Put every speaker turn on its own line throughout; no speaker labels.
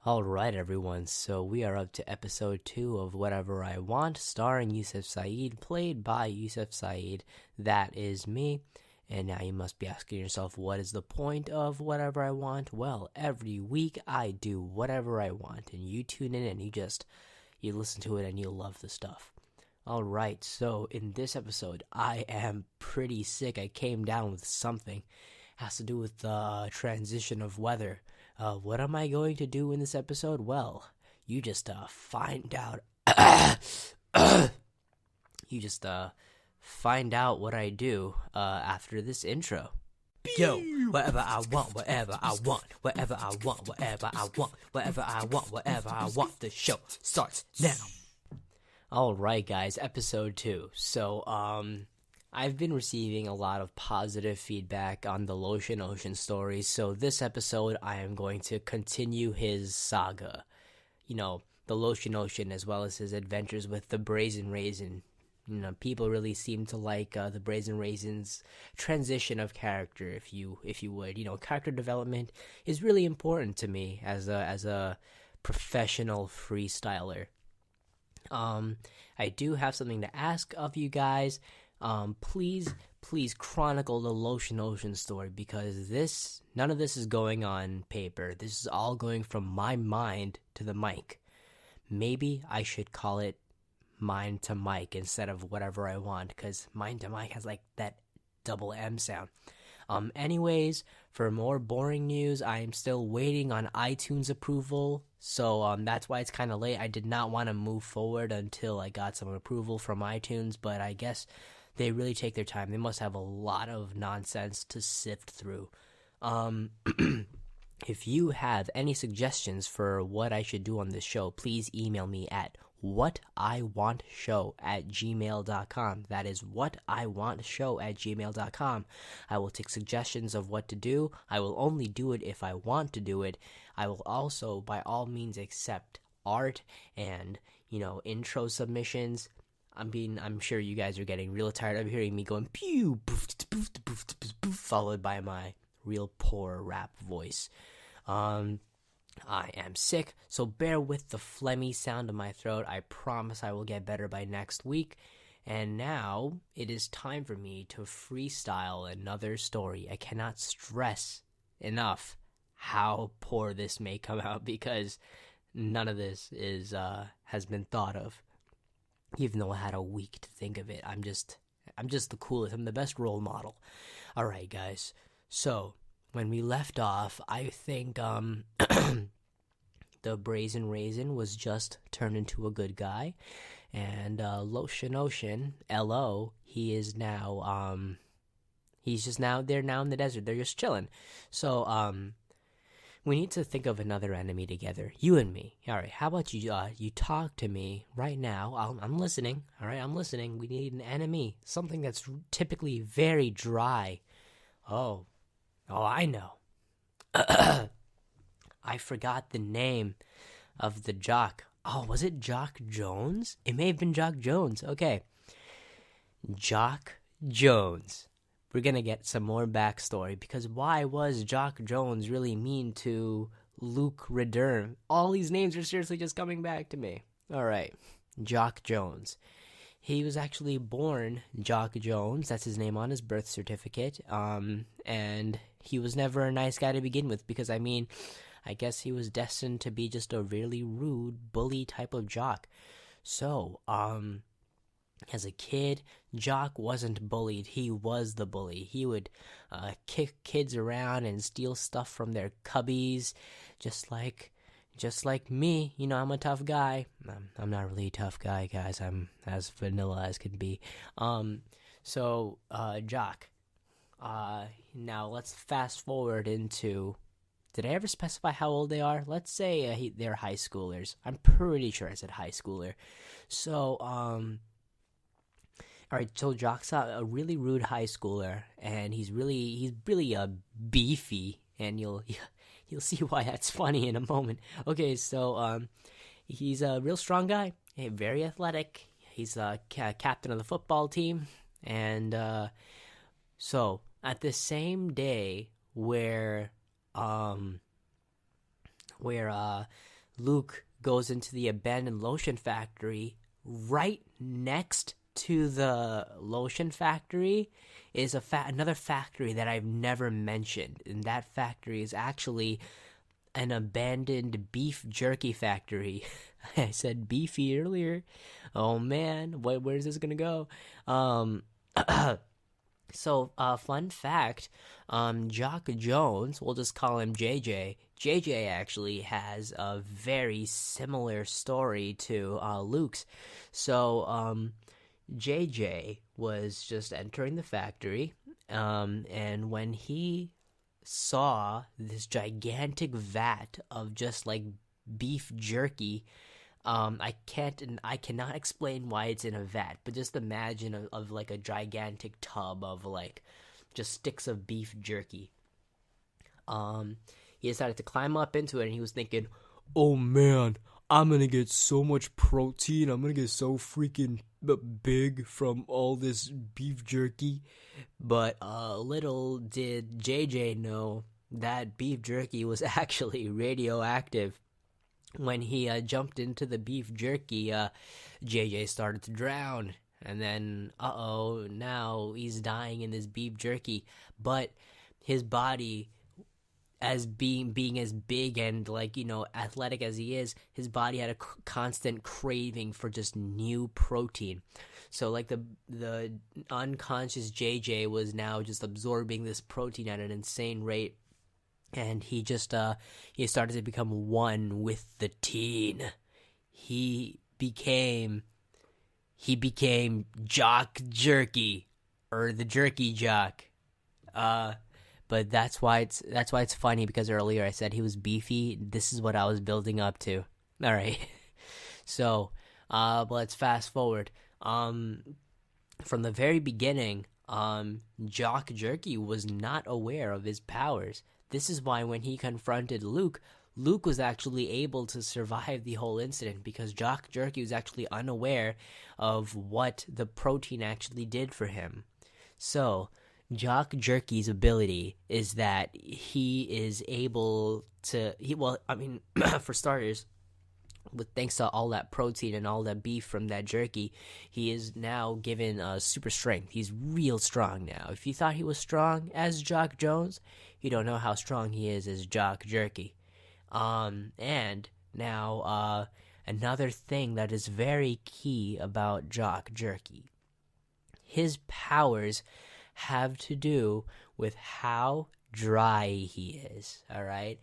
Alright, everyone, so we are up to episode 2 of Whatever I Want, starring Yusef Saeed, played by Yusef Saeed. That is me. And now you must be asking yourself, what is the point of Whatever I Want? Well, every week I do whatever I want, and you tune in and you listen to it and you love the stuff. Alright, so in this episode, I am pretty sick. I came down with something. It has to do with the transition of weather. What am I going to do in this episode? Well, you just find out. You just find out what I do after this intro. Yo, whatever I want, whatever I want, whatever I want, whatever I want, whatever I want, whatever I want. The show starts now. Alright, guys, episode 2. So, I've been receiving a lot of positive feedback on the Lotion stories, so this episode I am going to continue his saga. You know, the Lotion as well as his adventures with the Brazen Raisin. You know, people really seem to like the Brazen Raisin's transition of character, if you would. You know, character development is really important to me as a professional freestyler. I do have something to ask of you guys. Please chronicle the Lotion story, because none of this is going on paper. This is all going from my mind to the mic. Maybe I should call it mind to mic instead of whatever I want, because mind to mic has like that double M sound. Anyways, for more boring news, I am still waiting on iTunes approval, so that's why it's kind of late. I did not want to move forward until I got some approval from iTunes, but I guess they really take their time. They must have a lot of nonsense to sift through. If you have any suggestions for what I should do on this show, please email me at whatiwantshow@gmail.com. That is whatiwantshow@gmail.com. I will take suggestions of what to do. I will only do it if I want to do it. I will also, by all means, accept art and, intro submissions. I'm sure you guys are getting real tired of hearing me going pew, poof, poof, poof, poof, poof, followed by my real poor rap voice. I am sick, so bear with the phlegmy sound of my throat. I promise I will get better by next week. And now it is time for me to freestyle another story. I cannot stress enough how poor this may come out, because none of this has been thought of. Even though I had a week to think of it, I'm just the coolest. I'm the best role model. All right, guys. So when we left off, I think the Brazen Raisin was just turned into a good guy, and Lotion, L.O., he is now they're now in the desert. They're just chilling. So we need to think of another enemy together, you and me. All right, how about you talk to me right now? I'm listening. All right, I'm listening. We need an enemy, something that's typically very dry. Oh, I know. I forgot the name of the Jock. Oh, was it Jock Jones? It may have been Jock Jones. Okay. Jock Jones. We're going to get some more backstory, because why was Jock Jones really mean to Luke Redern? All these names are seriously just coming back to me. All right. Jock Jones. He was actually born Jock Jones. That's his name on his birth certificate. And he was never a nice guy to begin with, because, I guess he was destined to be just a really rude, bully type of jock. So, as a kid, Jock wasn't bullied. He was the bully. He would kick kids around and steal stuff from their cubbies, just like me. I'm a tough guy. I'm not really a tough guy, guys. I'm as vanilla as can be. So Jock. Now let's fast forward into. Did I ever specify how old they are? Let's say they're high schoolers. I'm pretty sure I said high schooler. So all right. So Jock's a really rude high schooler, and he's really beefy, and you'll see why that's funny in a moment. Okay, so he's a real strong guy, very athletic. He's a captain of the football team, and so at the same day where Luke goes into the abandoned lotion factory. Right next to the lotion factory is another factory that I've never mentioned, and that factory is actually an abandoned beef jerky factory. I said beefy earlier. Oh man, where's this gonna go? So, fun fact, Jock Jones, we'll just call him JJ. JJ actually has a very similar story to Luke's. So, JJ was just entering the factory, and when he saw this gigantic vat of just like beef jerky, I cannot explain why it's in a vat, but just imagine of like a gigantic tub of like just sticks of beef jerky. He decided to climb up into it, and he was thinking, "Oh man, I'm gonna get so much protein. I'm gonna get so freaking big from all this beef jerky." But little did JJ know that beef jerky was actually radioactive. When he jumped into the beef jerky, JJ started to drown. And then, now he's dying in this beef jerky. But his body, as being as big and athletic as he is, his body had a constant craving for just new protein. So like the unconscious JJ was now just absorbing this protein at an insane rate. And he just he started to become one with the teen. He became Jock Jerky, or the Jerky Jock. But that's why it's funny, because earlier I said he was beefy. This is what I was building up to. All right. So, let's fast forward. From the very beginning, Jock Jerky was not aware of his powers. This is why when he confronted Luke, Luke was actually able to survive the whole incident, because Jock Jerky was actually unaware of what the protein actually did for him. So, Jock Jerky's ability is that he is able to, for starters, thanks to all that protein and all that beef from that jerky, he is now given super strength. He's real strong now. If you thought he was strong as Jock Jones, you don't know how strong he is as Jock Jerky. And now another thing that is very key about Jock Jerky. His powers have to do with how dry he is, all right?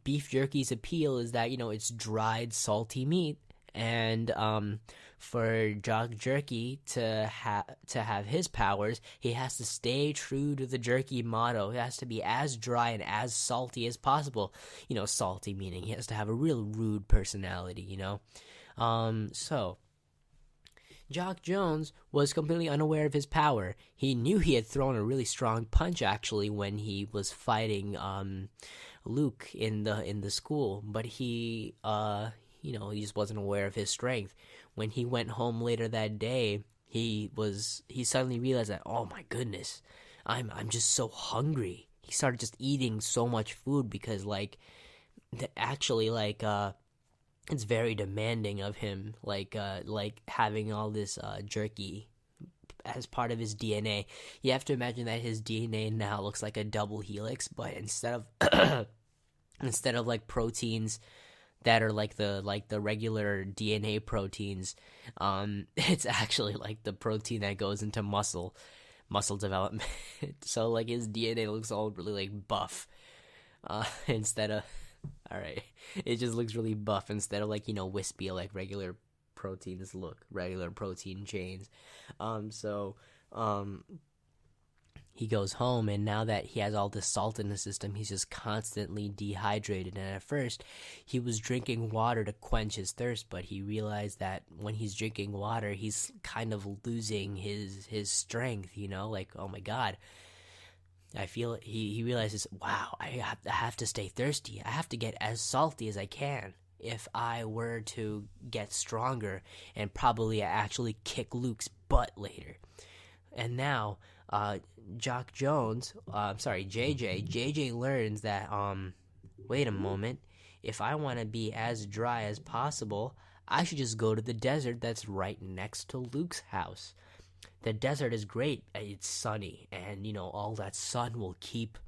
Beef jerky's appeal is that, it's dried, salty meat. And for Jock Jerky to have his powers, he has to stay true to the jerky motto. It has to be as dry and as salty as possible. Salty meaning he has to have a real rude personality, So Jock Jones was completely unaware of his power. He knew he had thrown a really strong punch, actually, when he was fighting Luke in the school, but he he just wasn't aware of his strength. When he went home later that day, he suddenly realized that, oh my goodness, I'm just so hungry. He started just eating so much food because it's very demanding of him, like having all this jerky as part of his DNA. You have to imagine that his DNA now looks like a double helix, but instead of like proteins that are like the regular DNA proteins, it's actually like the protein that goes into muscle development. So like his DNA looks all really like buff, instead of. Alright, it just looks really buff instead of wispy like regular proteins look, regular protein chains. He goes home, and now that he has all this salt in the system, he's just constantly dehydrated. And at first, he was drinking water to quench his thirst, but he realized that when he's drinking water, he's kind of losing his strength, oh my god. I feel he realizes, wow, I have to stay thirsty. I have to get as salty as I can if I were to get stronger and probably actually kick Luke's butt later. And now, JJ learns that wait a moment. If I want to be as dry as possible, I should just go to the desert that's right next to Luke's house. The desert is great. It's sunny, and all that sun will keep.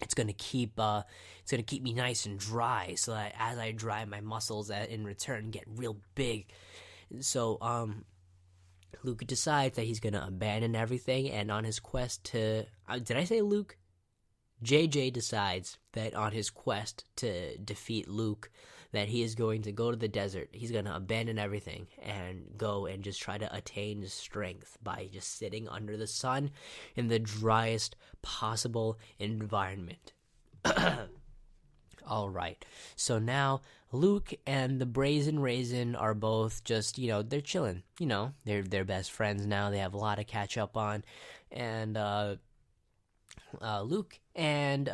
It's gonna keep. It's gonna keep me nice and dry, so that as I dry, my muscles in return get real big. So Luke decides that he's gonna abandon everything, and on his quest to. Did I say Luke? JJ decides that on his quest to defeat Luke, that he is going to go to the desert. He's going to abandon everything and go and just try to attain strength by just sitting under the sun in the driest possible environment. All right. So now Luke and the Brazen Raisin are both just, they're chilling. They're best friends now. They have a lot to catch up on. And Luke and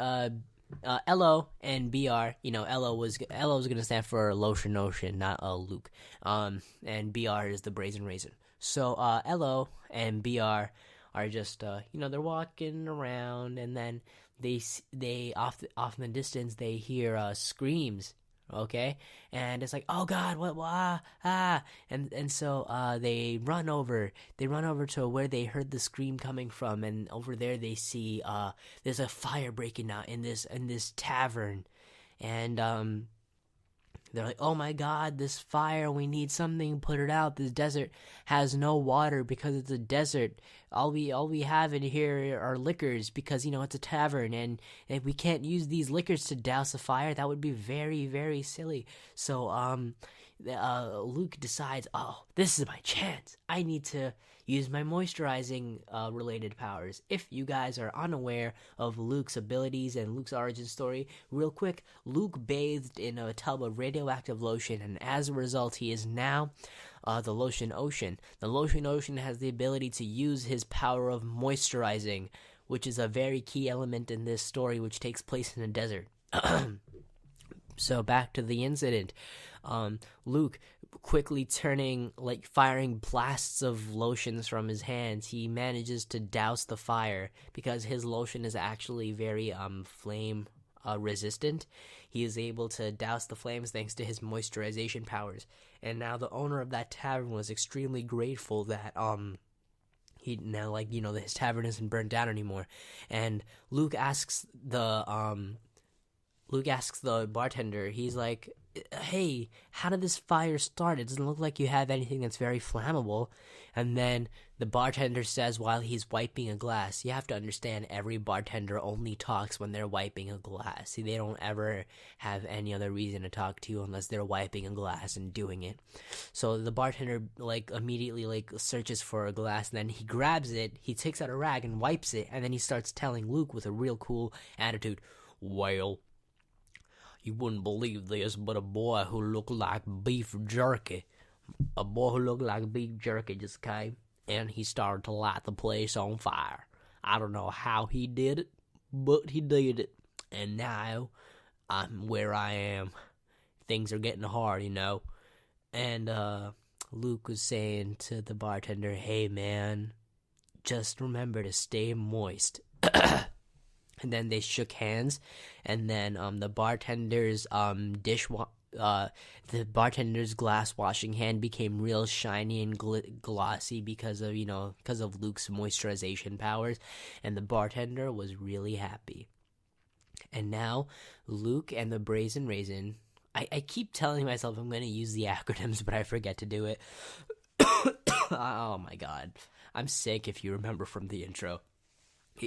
LO and BR, LO was gonna stand for Lotion, not Luke. And BR is the Brazen Raisin. So LO and BR are just they're walking around, and then they off in the distance they hear screams. Okay, and it's like, oh God, what, and so they run over to where they heard the scream coming from, and over there they see there's a fire breaking out in this tavern, and they're like, oh my God, this fire, we need something to put it out. This desert has no water because it's a desert. All we have in here are liquors because, it's a tavern, and if we can't use these liquors to douse a fire, that would be very, very silly. So, Luke decides, oh, this is my chance. I need to use my moisturizing related powers. If you guys are unaware of Luke's abilities and Luke's origin story, real quick, Luke bathed in a tub of radioactive lotion, and as a result, he is now the Lotion Ocean. The Lotion Ocean has the ability to use his power of moisturizing, which is a very key element in this story, which takes place in a desert. So back to the incident. Luke quickly firing blasts of lotions from his hands. He manages to douse the fire because his lotion is actually very flame resistant. He is able to douse the flames thanks to his moisturization powers. And now the owner of that tavern was extremely grateful that he now his tavern isn't burnt down anymore. And Luke asks the bartender, he's like, hey, how did this fire start? It doesn't look like you have anything that's very flammable. And then the bartender says while he's wiping a glass, you have to understand every bartender only talks when they're wiping a glass. See, they don't ever have any other reason to talk to you unless they're wiping a glass and doing it. So the bartender immediately searches for a glass, and then he grabs it, he takes out a rag and wipes it, and then he starts telling Luke with a real cool attitude, well, you wouldn't believe this, but a boy who looked like beef jerky just came, and he started to light the place on fire. I don't know how he did it, but he did it. And now, I'm where I am. Things are getting hard, And, Luke was saying to the bartender, hey man, just remember to stay moist. And then they shook hands, and then the bartender's glass washing hand became real shiny and glossy because of Luke's moisturization powers, and the bartender was really happy. And now Luke and the Brazen Raisin, I keep telling myself I'm going to use the acronyms, but I forget to do it. Oh my God, I'm sick. If you remember from the intro,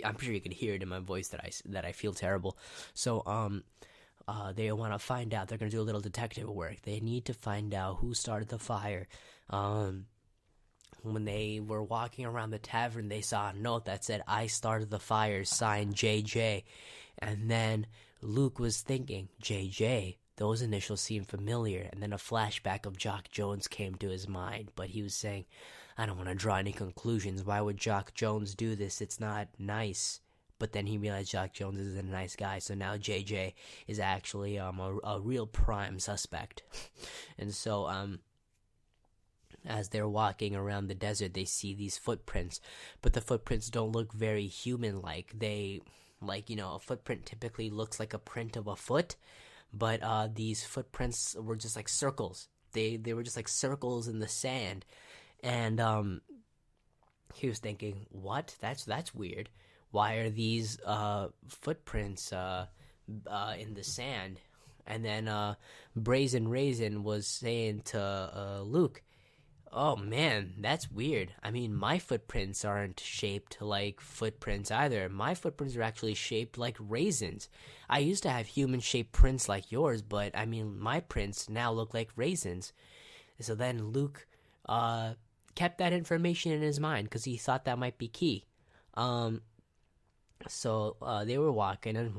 I'm sure you can hear it in my voice that I feel terrible. So they want to find out. They're going to do a little detective work. They need to find out who started the fire. When they were walking around the tavern, they saw a note that said, I started the fire, signed JJ. And then Luke was thinking, JJ, those initials seem familiar. And then a flashback of Jock Jones came to his mind. But he was saying, I don't want to draw any conclusions. Why would Jock Jones do this? It's not nice. But then he realized Jock Jones isn't a nice guy. So now JJ is actually a real prime suspect. And so as they're walking around the desert, they see these footprints. But the footprints don't look very human-like. They Like, a footprint typically looks like a print of a foot, but these footprints were just like circles. They were just like circles in the sand. And he was thinking, what? That's weird. Why are these footprints in the sand? And then Brazen Raisin was saying to Luke, oh man, that's weird. I mean, my footprints aren't shaped like footprints either. My footprints are actually shaped like raisins. I used to have human-shaped prints like yours, but I mean, my prints now look like raisins. So then Luke kept that information in his mind because he thought that might be key. So they were walking, and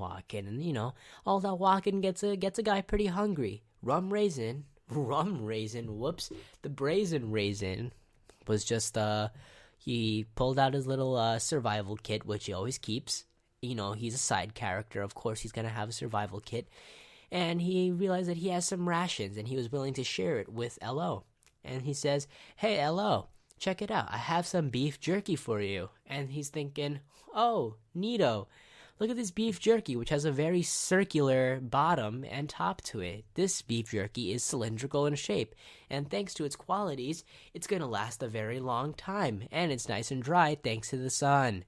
all that walking gets a guy pretty hungry. Rum raisin, whoops. The brazen raisin was just, he pulled out his little survival kit, which he always keeps. He's a side character, of course he's gonna have a survival kit. And he realized that he has some rations, and he was willing to share it with L.O. And he says, hey, L.O., check it out. I have some beef jerky for you. And he's thinking, oh, neato. Look at this beef jerky, which has a very circular bottom and top to it. This beef jerky is cylindrical in shape, and thanks to its qualities, it's going to last a very long time, and it's nice and dry thanks to the sun.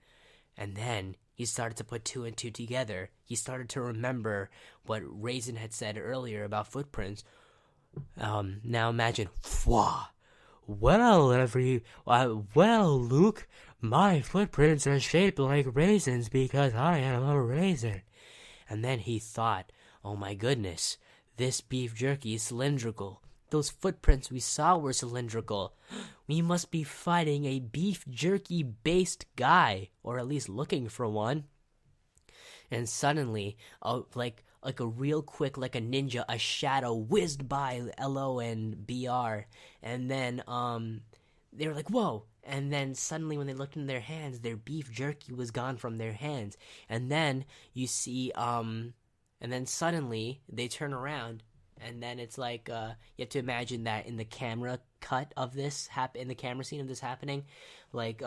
And then he started to put two and two together. He started to remember what Raisin had said earlier about footprints. Now imagine, well, Luke, my footprints are shaped like raisins because I am a raisin. And then he thought, oh my goodness, this beef jerky is cylindrical. Those footprints we saw were cylindrical. We must be fighting a beef jerky-based guy, or at least looking for one. And suddenly, like a real quick, like a ninja, a shadow whizzed by L.O. and BR. And then they were like, whoa. And then suddenly when they looked in their hands, their beef jerky was gone from their hands. And then you see, and then suddenly they turn around. And then it's like, you have to imagine that in the camera cut of this, in the camera scene of this happening, like,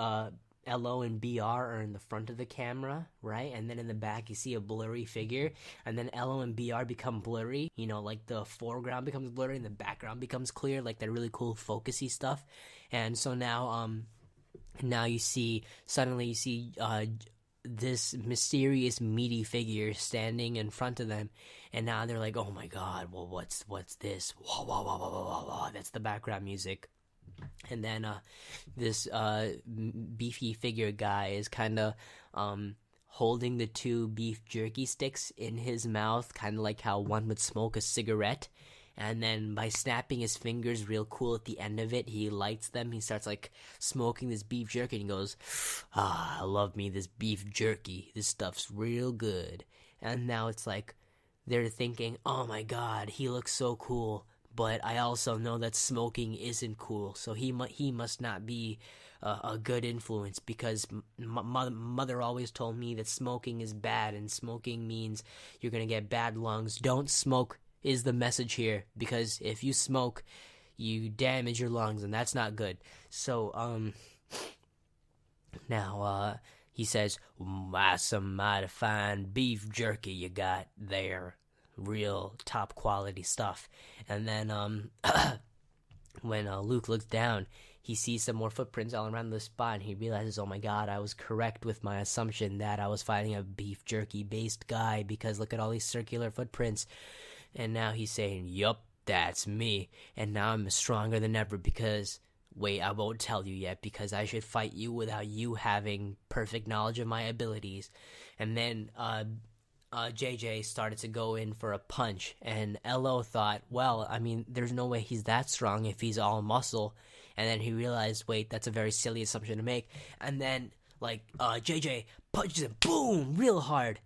L.O. and BR are in the front of the camera, right? And then in the back you see a blurry figure, and then L.O. and BR become blurry, like the foreground becomes blurry and the background becomes clear, like that really cool focusy stuff. And so now you see this mysterious meaty figure standing in front of them, and now they're like, oh my god, well, what's this? Whoa, whoa, whoa, whoa, whoa, whoa. That's the background music. And then this beefy figure guy is kind of holding the two beef jerky sticks in his mouth, kind of like how one would smoke a cigarette. And then by snapping his fingers real cool at the end of it, he lights them. He starts like smoking this beef jerky and he goes, I love me this beef jerky. This stuff's real good. And now it's like they're thinking, oh my god, he looks so cool. But I also know that smoking isn't cool, so he must not be a good influence, because mother always told me that smoking is bad, and smoking means you're going to get bad lungs. Don't smoke is the message here, because if you smoke, you damage your lungs, and that's not good. So, now, he says, that's some mighty fine beef jerky you got there. Real top quality stuff. And then when Luke looks down, he sees some more footprints all around the spot, and he realizes, oh my god, I was correct with my assumption that I was fighting a beef jerky based guy, because look at all these circular footprints. And now he's saying, yup, that's me. And now I'm stronger than ever, because wait, I won't tell you yet, because I should fight you without you having perfect knowledge of my abilities. And then JJ started to go in for a punch, and L.O. thought, well, I mean, there's no way he's that strong if he's all muscle. And then he realized, wait, that's a very silly assumption to make. And then, like, JJ punches him, boom, real hard.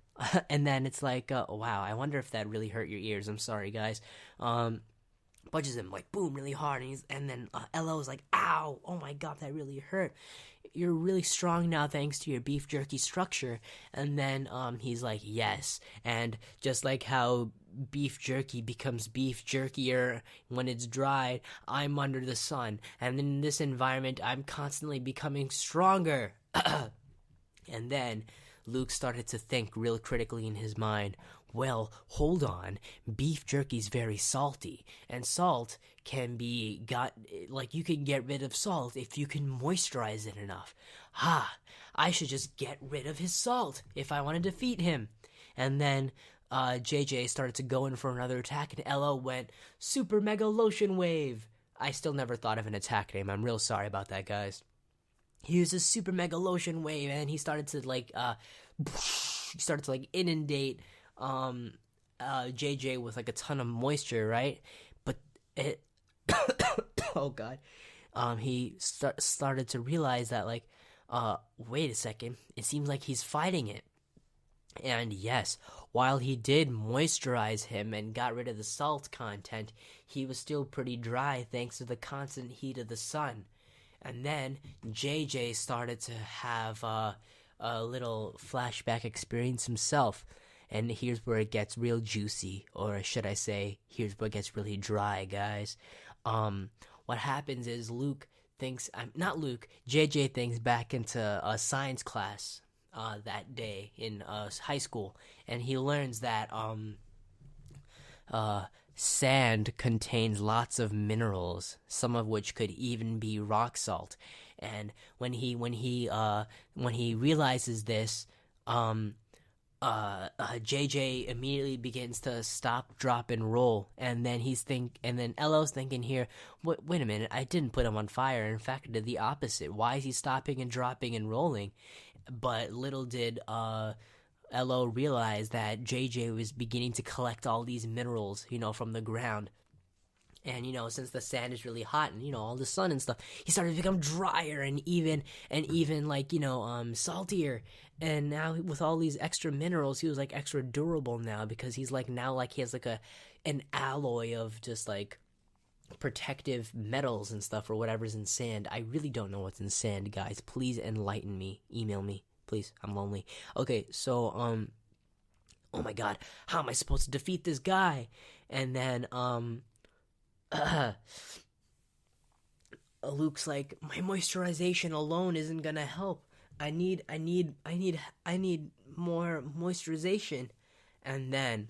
And then it's like, wow, I wonder if that really hurt your ears. I'm sorry, guys. Punches him, like, boom, really hard. And then L.O. is like, ow, oh my god, that really hurt. You're really strong now thanks to your beef jerky structure. And then he's like, yes. And just like how beef jerky becomes beef jerkier when it's dried, I'm under the sun. And in this environment, I'm constantly becoming stronger. And then Luke started to think real critically in his mind. Well, hold on. Beef jerky's very salty, and salt can be you can get rid of salt if you can moisturize it enough. I should just get rid of his salt if I want to defeat him. And then JJ started to go in for another attack, and LO went Super Mega Lotion Wave. I still never thought of an attack name. I'm real sorry about that, guys. He used a Super Mega Lotion Wave, and he started to inundate JJ with like a ton of moisture, right? But it oh god. He started to realize that wait a second, it seems like he's fighting it. And yes, while he did moisturize him and got rid of the salt content, he was still pretty dry thanks to the constant heat of the sun. And then JJ started to have a little flashback experience himself. And here's where it gets real juicy, or should I say, here's where it gets really dry, guys. What happens is JJ thinks back into a science class that day in high school, and he learns that sand contains lots of minerals, some of which could even be rock salt. And when he realizes this, JJ immediately begins to stop, drop, and roll, and then LO's thinking here, wait a minute, I didn't put him on fire. In fact, I did the opposite. Why is he stopping and dropping and rolling? But little did LO realize that JJ was beginning to collect all these minerals, from the ground. And, since the sand is really hot and, all the sun and stuff, he started to become drier and even saltier. And now with all these extra minerals, he was extra durable now, because he's he has an alloy of just protective metals and stuff, or whatever's in sand. I really don't know what's in sand, guys. Please enlighten me. Email me, please. I'm lonely. Okay, so oh my god, how am I supposed to defeat this guy? And then Luke's like, my moisturization alone isn't gonna help. I need more moisturization. And then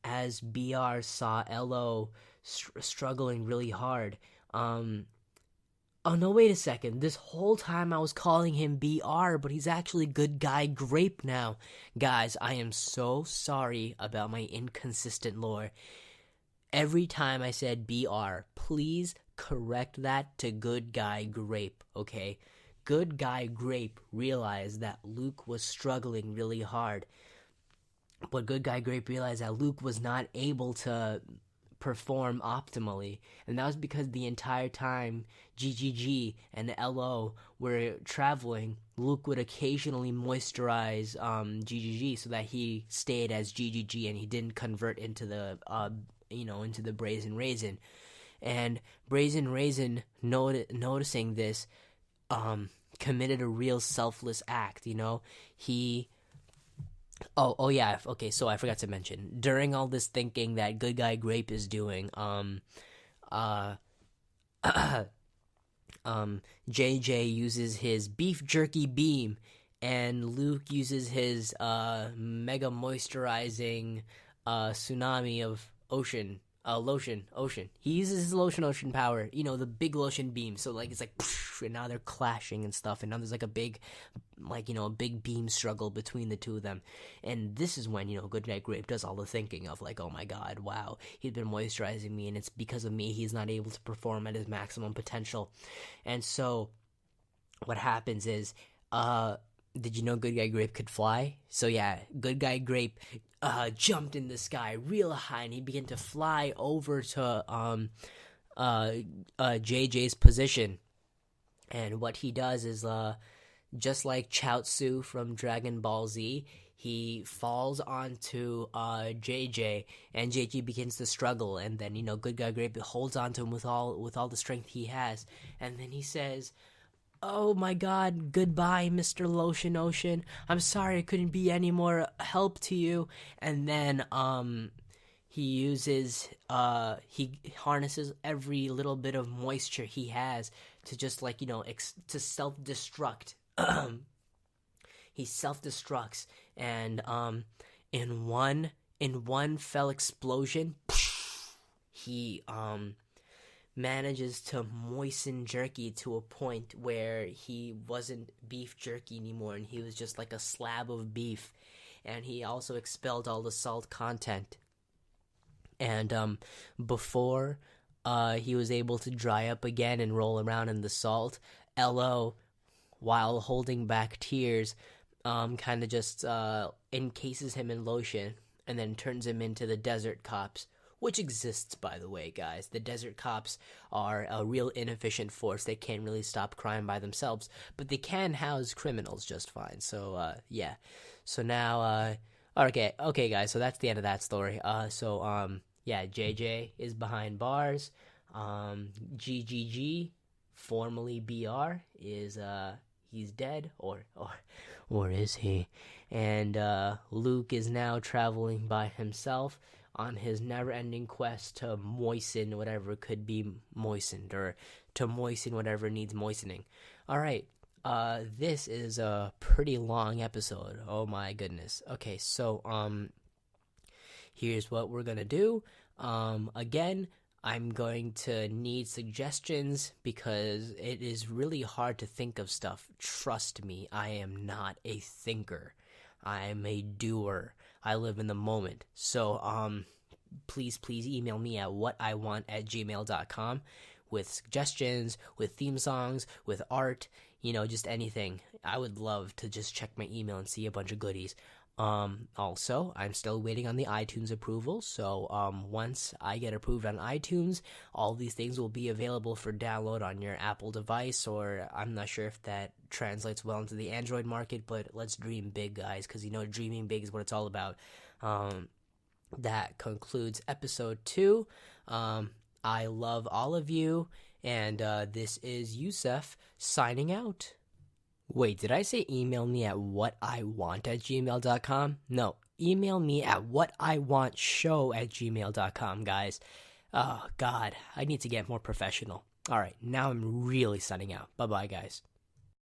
as BR saw LO struggling really hard, oh no, wait a second, this whole time I was calling him BR, but he's actually Good Guy Grape now. Guys, I am so sorry about my inconsistent lore. Every time I said BR, please correct that to Good Guy Grape, okay? Good Guy Grape realized that Luke was struggling really hard, but Good Guy Grape realized that Luke was not able to perform optimally, and that was because the entire time GGG and LO were traveling, Luke would occasionally moisturize GGG so that he stayed as GGG and he didn't convert into the into the Brazen Raisin. And Brazen Raisin, noticing this, committed a real selfless act. He Oh yeah, okay, so I forgot to mention, during all this thinking that Good Guy Grape is doing, JJ uses his beef jerky beam, and Luke uses his mega moisturizing tsunami of lotion. He uses his lotion power, the big lotion beam. So it's and now they're clashing and stuff, and now there's a big, a big beam struggle between the two of them. And this is when, Good Guy Grape does all the thinking of oh my god, wow, he's been moisturizing me, and it's because of me he's not able to perform at his maximum potential. And so what happens is, did you know Good Guy Grape could fly? So yeah, Good Guy Grape jumped in the sky real high, and he began to fly over to JJ's position. And what he does is, just like Chaozu from Dragon Ball Z, he falls onto JJ, and JJ begins to struggle. And then Good Guy Grape holds onto him with all the strength he has, and then he says, "Oh my god, goodbye, Mr. Lotion Ocean. I'm sorry I couldn't be any more help to you." And then he harnesses every little bit of moisture he has to just to self-destruct. he self-destructs, and in one fell explosion, he manages to moisten Jerky to a point where he wasn't beef jerky anymore, and he was just like a slab of beef. And he also expelled all the salt content. And before he was able to dry up again and roll around in the salt, LO, while holding back tears, kind of just encases him in lotion and then turns him into the desert cops, which exists, by the way, guys. The desert cops are a real inefficient force. They can't really stop crime by themselves, but they can house criminals just fine. So, yeah. So now, okay, guys, so that's the end of that story. Yeah, JJ is behind bars. GGG, formerly BR, is, he's dead, or is he? And, Luke is now traveling by himself on his never-ending quest to moisten whatever could be moistened, or to moisten whatever needs moistening. Alright, this is a pretty long episode. Oh my goodness. Okay, so, here's what we're gonna do. Again, I'm going to need suggestions because it is really hard to think of stuff. Trust me, I am not a thinker. I am a doer. I live in the moment. So, please email me at whatiwant@gmail.com with suggestions, with theme songs, with art, just anything. I would love to just check my email and see a bunch of goodies. Also, I'm still waiting on the iTunes approval, so once I get approved on iTunes, all these things will be available for download on your Apple device, or I'm not sure if that translates well into the Android market, but let's dream big, guys, because dreaming big is what it's all about. That concludes episode 2. I love all of you, and this is Yusef signing out. Wait, did I say email me at whatiwant@gmail.com? No, email me at whatiwantshow@gmail.com, guys. Oh, God, I need to get more professional. All right, now I'm really signing out. Bye-bye, guys.